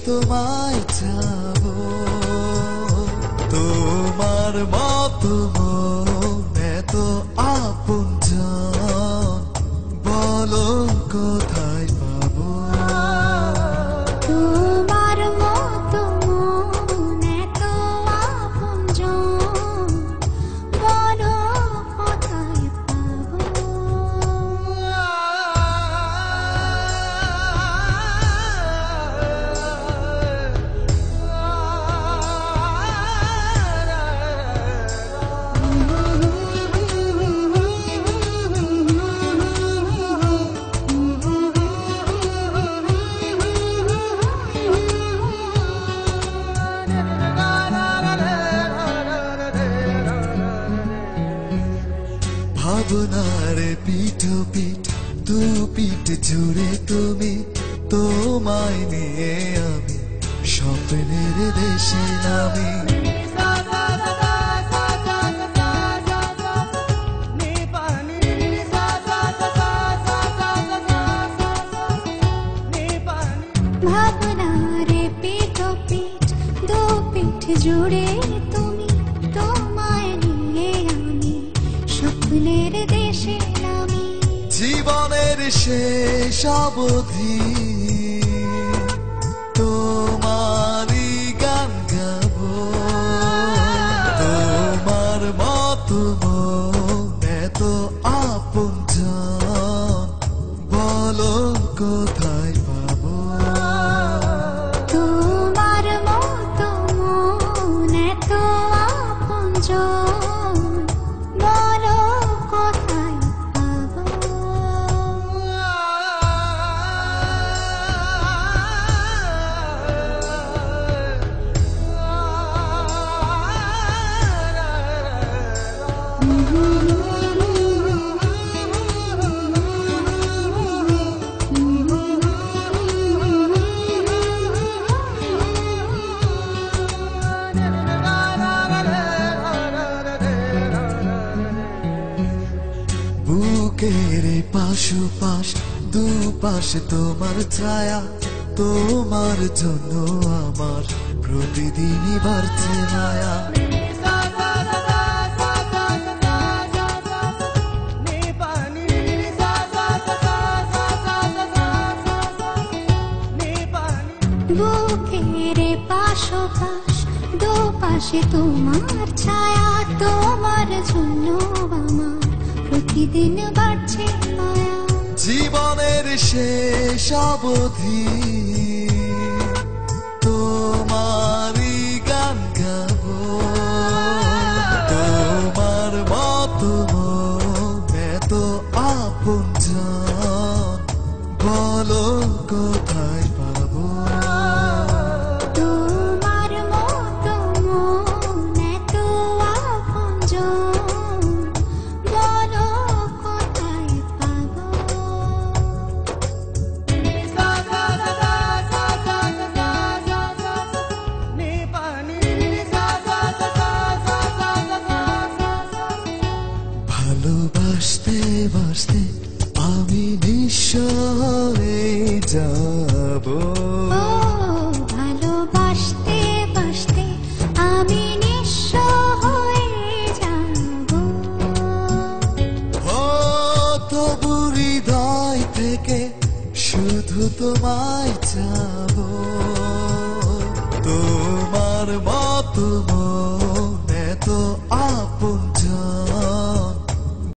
তোমায় চাবো, তোমার মতো মন এত আপনজন, বলো কোথায় পাবো। তোমার মতো মন এত আপনজন, বলো কোথায় পাবো। ভাবনার পিঠো পিঠ দু পিঠ জুড়ে তুমি, তোমায় নিয়ে আমি স্বপ্নের দেশে নামি। ভাবনার পিঠো পিঠ দু পিঠ জুড়ে তুমি, তোমায় নিয়ে আমি স্বপ্নের দেশে নামি। জীবনের শেষ অবধি তোমারই গান গাবো, তোমার মতো মন এত আপনজন, বলো কোথায় পাবো। তোমার মতো মন এত আপনজন, বলো কোথায় পাবো। বুকের পাশোপাশ দুপাশে তোমার ছায়া, তোমার জন্য আমার প্রতিদিনই বাড়ছে মায়া। বুকের পাশোপাশ দুপাশে তোমার ছায়া, তোমার জন্য আমার প্রতিদিন বাড়ছে মায়া। জীবনের শেষ অবধি তোমারই গান গাবো, তোমার মতো মন এত আপনজন, বলো কোথায় পাবো। তোমার মতো মন এত আপনজন, বলো কোথায় পাবো। ভালোবাসতে বাসতে আমি নিঃস্ব হয়ে যাবো, ও ভালোবাসতে বাসতে আমি নিঃস্ব হয়ে যাব। ও তবু হৃদয় থেকে শুধু তোমায় চাবো, তোমার মতো